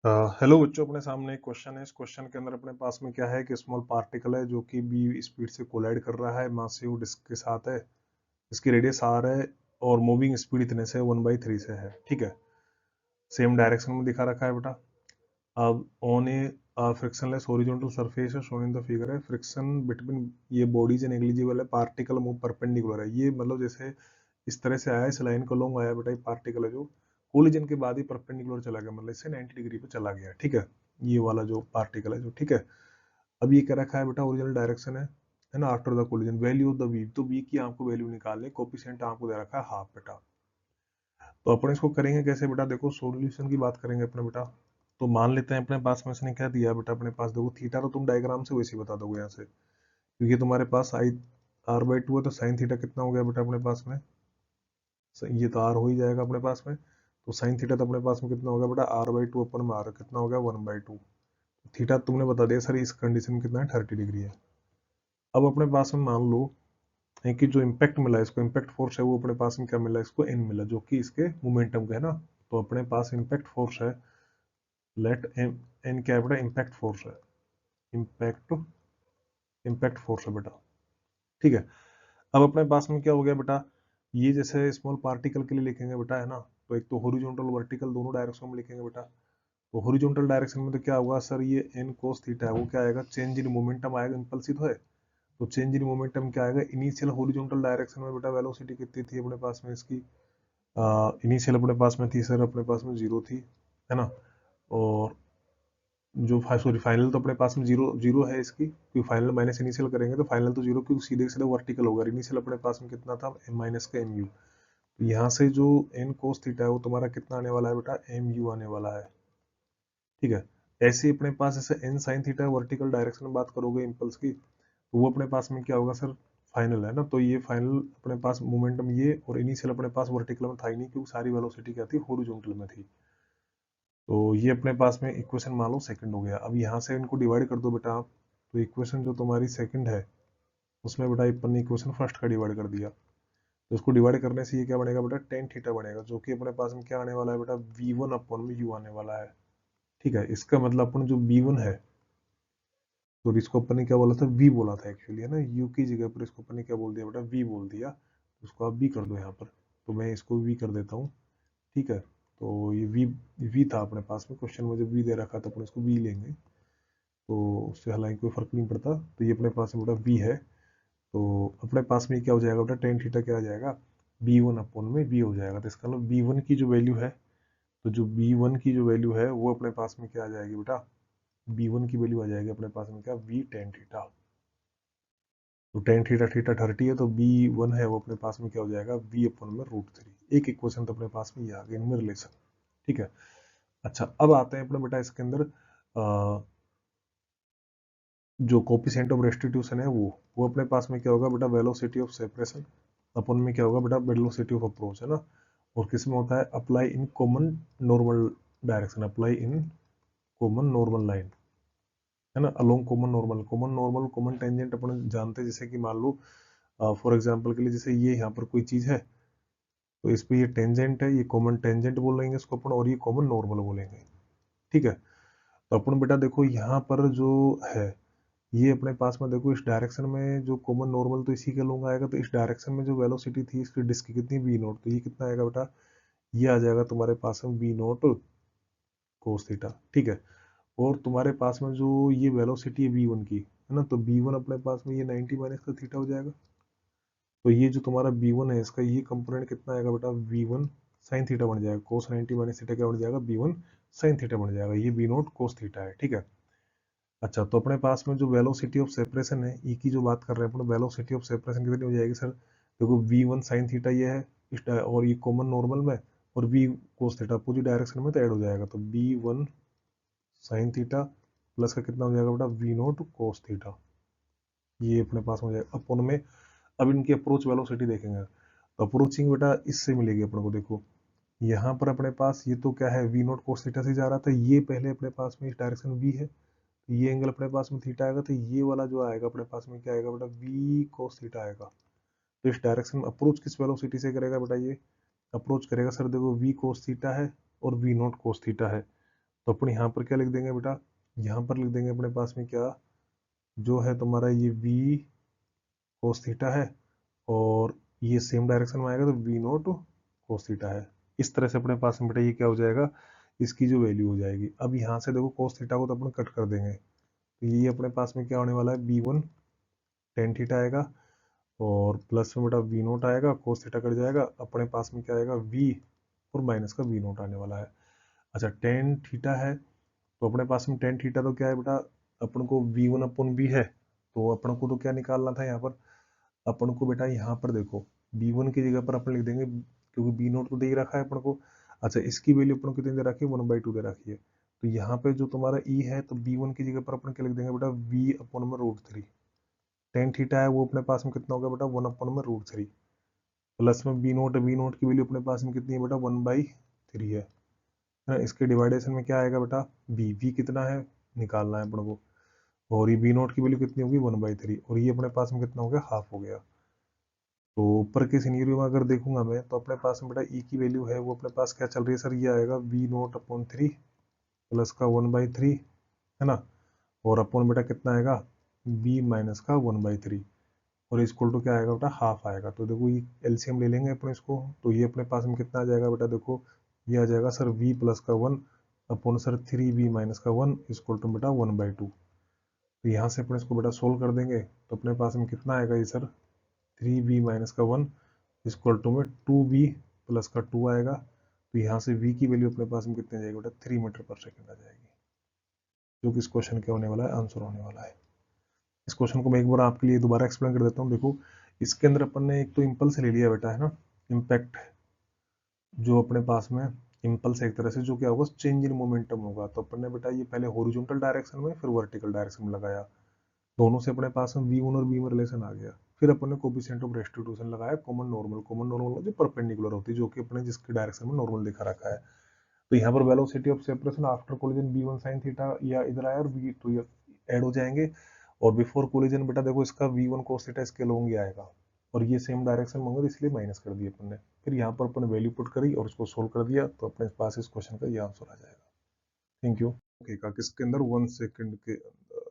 Hello बच्चों, अपने सामने एक क्वेश्चन है। इस क्वेश्चन के अंदर अपने पास में क्या है कि स्मॉल पार्टिकल है जो कि बी स्पीड से कोलाइड कर रहा है मासिव डिस्क के साथ है। इसकी रेडियस आर है और मूविंग स्पीड इतने से 1/3 से है। ठीक है, सेम डायरेक्शन में दिखा रखा है बेटा। अब on A frictionless horizontal surface है शोन इन द फिगर है। फ्रिक्शन बिटवीन ये बॉडीज नेग्लिजिबल है। पार्टिकल मूव परपेंडिकुलर है। ये मतलब जैसे इस तरह से आया, इस लाइन को लॉन्ग आया बेटा, ये पार्टिकल है जो कोलिजन के बाद ही परपेंडिकुलर चला गया, मतलब इससे 90 डिग्री पे चला गया। ठीक है, ये वाला जो पार्टिकल है जो, ठीक है। अब ये क्या रखा है बेटा, ओरिजिनल डायरेक्शन है ना, after the collision value of the V. तो वी की आपको वैल्यू निकालनी, कोफिशिएंट आपको दे रखा है हाफ बेटा। तो अपन इसको करेंगे कैसे बेटा, देखो सॉल्यूशन की बात करेंगे अपने बेटा। तो मान लेते हैं अपने पास में इसने क्या दिया बेटा, अपने पास देखो थीटा तो तुम डायग्राम से वैसे ही बता दोगे यहाँ से, क्योंकि तुम्हारे पास आई r/2 है, तो साइन थीटा कितना हो गया बेटा अपने पास में, ये तो r हो ही जाएगा अपने पास में। तो साइन थीटा तो अपने पास में कितना होगा बेटा, r/2 अपन में r कितना हो गया 1/2। थीटा तुमने बता दिया सर, इस कंडीशन में कितना है 30 डिग्री है। अब अपने पास में मान लो है कि जो इम्पैक्ट मिला है इसको, इम्पैक्ट फोर्स है वो अपने पास में क्या मिला है इसको, एन मिला, जो कि इसके मोमेंटम का है ना। तो अपने पास इम्पैक्ट फोर्स है, लेट एन, एन क्या है बेटा, इम्पैक्ट फोर्स है। इम्पैक्ट इम्पैक्ट फोर्स है बेटा। ठीक है। अब अपने पास में क्या हो गया बेटा, ये जैसे स्मॉल पार्टिकल के लिए लिखेंगे बेटा, है ना। तो एक तो हॉरिजॉन्टल वर्टिकल दोनों डायरेक्शन में लिखेंगे बेटा। तो हॉरिजॉन्टल डायरेक्शन में तो क्या होगा सर, ये एन कोस थीटा है वो क्या आएगा, चेंज इन मोमेंटम आएगा, इम्पल्स ही तो है। तो चेंज इन मोमेंटम क्या आएगा, इनिशियल हॉरिजॉन्टल डायरेक्शन में बेटा वेलोसिटी कितनी थी अपने पास में इसकी, इनिशियल अपने पास में थी सर, अपने पास में 0 थी, है ना। और जो सॉरी फाइनल तो अपने पास में जीरो जीरो है इसकी, क्योंकि फाइनल माइनस इनिशियल करेंगे तो फाइनल तो जीरो, क्योंकि सीधे सीधे वर्टिकल होगा। इनिशियल अपने पास में कितना था, एम माइनस का एम यू। तो यहाँ से जो एन कोस थीटा है वो तुम्हारा कितना आने वाला है बेटा, एम यू आने वाला है। ठीक है। ऐसे ही अपने पास जैसे N sine theta vertical direction में बात करोगे इम्पल्स की, तो वो अपने पास में क्या होगा सर, फाइनल है ना। तो ये फाइनल अपने पास मोमेंटम ये, और इनिशियल अपने पास वर्टिकल में था ही नहीं, क्योंकि सारी वेलोसिटी क्या थी, हॉरिजॉन्टल में थी। तो ये अपने पास में इक्वेशन मान लो सेकंड हो गया। अब यहाँ से इनको डिवाइड कर दो बेटा आप। तो इक्वेशन जो तुम्हारी सेकंड है उसमें बेटा अपन ने इक्वेशन फर्स्ट का डिवाइड कर दिया। तो इसको डिवाइड करने से ये क्या बनेगा बेटा, टेन थीटा बनेगा, जो कि अपने पास में क्या आने वाला है बेटा, v1 में u आने वाला है। ठीक है, इसका मतलब अपन जो v1 है, तो इसको अपन ने क्या बोला था, v बोला था एक्चुअली, है ना। u की जगह पर इसको अपन ने क्या बोल दिया बेटा, v बोल दिया। उसको आप v कर दो यहाँ पर। तो मैं इसको v कर देता हूँ। ठीक है। तो ये v था अपने पास में, क्वेश्चन में जब v दे रखा था अपन इसको v लेंगे, तो उससे हालांकि कोई फर्क नहीं पड़ता। तो ये अपने पास में बेटा v है। तो अपने पास में क्या हो जाएगा बेटा, टेन थीटा क्या आ जाएगा, b1 v हो जाएगा। तो इसका मतलब b1 की जो वैल्यू है, तो जो b1 की जो वैल्यू है वो अपने पास में क्या आ जाएगी बेटा, b1 की वैल्यू आ जाएगी अपने पास में क्या, v टेन थीटा। तो टेन थीटा थीटा 30 है, तो b1 है वो अपने पास में क्या हो जाएगा, v/√3। एक इक्वेशन तो अपने पास में ये आ गई इनमें रिलेशन। ठीक है। अच्छा, अब आते हैं अपने बेटा इसके अंदर जो कोफिशिएंट ऑफ रेस्टिट्यूशन है वो अपने पास में क्या होगा बेटा, वेलोसिटी ऑफ सेपरेशन अपन में क्या होगा बेटा, वेलोसिटी ऑफ अप्रोच, है ना। और किस में होता है, apply in common normal direction, apply in common normal line, है ना, along common normal common tangent अपन जानते हैं। जैसे कि मान लो फॉर एग्जांपल के लिए, जैसे ये यहाँ पर कोई चीज है, तो इस पे ये टेंजेंट है, ये कॉमन टेंजेंट बोलेंगे इसको अपन, और ये कॉमन नॉर्मल बोलेंगे। ठीक है। तो अपन बेटा देखो यहाँ पर जो है, ये अपने पास में देखो इस डायरेक्शन में जो कॉमन नॉर्मल तो इसी के लूंगा आएगा। तो इस डायरेक्शन में जो वेलोसिटी थी इसकी डिस्क की कितनी, v0, तो ये कितना आएगा बेटा, ये आ जाएगा तुम्हारे पास में v0 cos थीटा। ठीक है। और तुम्हारे पास में जो ये वेलोसिटी है v1 की, है ना, तो v1 अपने पास में ये 90 माइनस का थीटा हो जाएगा। तो ये जो तुम्हारा v1 है इसका ये कंपोनेंट कितना आएगा बेटा, v1 साइन थीटा बन जाएगा, cos 90 माइनस थीटा क्या बन जाएगा, v1 साइन थीटा बन जाएगा। ये v0 cos थीटा है। ठीक है। अच्छा, तो अपने पास में जो वेलोसिटी ऑफ सेपरेशन है, ई की जो बात कर रहे हैं अपन, वेलोसिटी ऑफ सेपरेशन कितनी हो जाएगी सर, देखो v1 साइन थीटा ये है और ये कॉमन नॉर्मल में, और v कोस थीटा पूरी डायरेक्शन में तो ऐड हो जाएगा। तो v1 साइन थीटा प्लस का कितना हो जाएगा बेटा, v0 कोस थीटा। ये अपने पास हो जाएगा अपन में। अब इनकी अप्रोच वेलोसिटी देखेंगे, तो अप्रोचिंग बेटा इससे मिलेगी अपन को। देखो यहाँ पर अपने पास ये तो क्या है, v0 कोस थीटा से जा रहा था, ये पहले अपने पास में इस डायरेक्शन v है, ये एंगल अपने पास में थीटा आएगा। तो ये वाला जो आएगा अपने पास में क्या आएगा बेटा, v cos थीटा आएगा। तो इस डायरेक्शन में अप्रोच किस वेलोसिटी से करेगा बेटा, ये अप्रोच करेगा सर, देखो v cos थीटा है और v0 cos थीटा है। तो अपन यहाँ पर क्या लिख देंगे बेटा, यहाँ पर लिख देंगे अपने पास में क्या, जो है तुम्हारा ये v कोस थीटा है, और ये सेम डायरेक्शन में आएगा तो v नोट कोस थीटा है। इस तरह से अपने पास में बेटा ये क्या हो जाएगा, इसकी जो वैल्यू हो जाएगी। अब यहाँ से देखो कोस थीटा को तो अपन कट कर देंगे, तो ये अपने पास में क्या होने वाला है, b1 टेन थीटा आएगा, और प्लस में बेटा v नोट आएगा, कोस थीटा कट जाएगा, अपने पास में क्या आएगा v, और माइनस का v नोट आने वाला है। अच्छा टेन थीटा है, तो अपने पास में टेन थीटा तो क्या है बेटा, अपन को v1 अपन v है, तो अपन को तो क्या निकालना था यहाँ पर, अपन को बेटा यहाँ पर देखो b1 की जगह पर अपन लिख देंगे, क्योंकि b नोट तो दे ही रखा है अपन को। अच्छा इसकी वैल्यू अपन को कितनी दे रखी है, 1/2 दे रखी है, तो यहाँ पे जो तुम्हारा e है, तो b1 की जगह पर अपन क्या लिख देंगे बेटा, v अपन में √3। टेन थीटा है वो अपने पास में कितना होगा बेटा, 1 अपन में √3, प्लस में बी नोट की वैल्यू अपने पास में कितनी है बेटा, 1/3 है ना। इसके डिवाइडेशन में क्या आएगा बेटा, बी कितना है निकालना है अपन को, और ये बी नोट की वैल्यू कितनी होगी, 1/3, और ये अपने पास में कितना हो गया, हाफ हो गया। तो ऊपर के सिनेरियो में अगर देखूंगा मैं, तो अपने पास में बेटा ई की वैल्यू है वो अपने पास क्या चल रही है सर, ये आएगा वी नोट अपॉन 3 प्लस का 1/3 है ना, और अपॉन बेटा कितना आएगा, बी माइनस का 1/3, और इसको टू क्या आएगा बेटा, हाफ आएगा। तो देखो ये एलसीएम ले लेंगे अपन इसको, तो ये अपने पास में कितना आ जाएगा बेटा, देखो ये आ जाएगा सर v प्लस का 1 अपॉन सर 3v माइनस का 1 इसको टू बेटा 1/2। तो यहाँ से अपन इसको बेटा सोल्व कर देंगे, तो अपने पास में कितना आएगा ये सर, 3v माइनस का 1 इक्वल टू में 2v प्लस का 2 आएगा। तो यहाँ से v की वैल्यू अपने पास में कितनी आ जाएगी बेटा, 3 मीटर पर सेकेंड आ जाएगी, जो कि इस क्वेश्चन क्या होने वाला है, आंसर होने वाला है। इस क्वेश्चन को मैं एक बार आपके लिए दोबारा एक्सप्लेन कर देता हूँ। देखो इसके अंदर अपन ने एक तो इम्पल्स ले लिया बेटा, है ना, इम्पैक्ट जो अपने पास में इम्पल्स एक तरह से जो क्या होगा, चेंज इन मोमेंटम होगा। तो अपन ने बेटा ये पहले हॉरिजॉन्टल डायरेक्शन में फिर वर्टिकल डायरेक्शन में लगाया, दोनों से अपने पास में v1 और b में रिलेशन आ गया। फिर अपन ने कोफिशिएंट ऑफ रेस्टिट्यूशन लगाया, कॉमन नॉर्मल जो परपेंडिकुलर होती है, जो कि अपने जिसकी डायरेक्शन में नॉर्मल दिखा रखा है। तो यहाँ पर velocity of separation after collision b1 sin theta, या इधर आया और v तो ये ऐड हो जाएंगे, और बिफोर कोलिजन बेटा देखो इसका v1 cos थीटा इसके लॉन्ग ही आएगा, और ये सेम डायरेक्शन में होंगे इसलिए माइनस कर दिया अपन ने। फिर यहाँ पर अपन वैल्यू पुट करी और उसको सोल्व कर दिया, तो अपने पास इस क्वेश्चन का ये आंसर आ जाएगा। Thank you. ओके का किसके अंदर 1 सेकंड के अंदर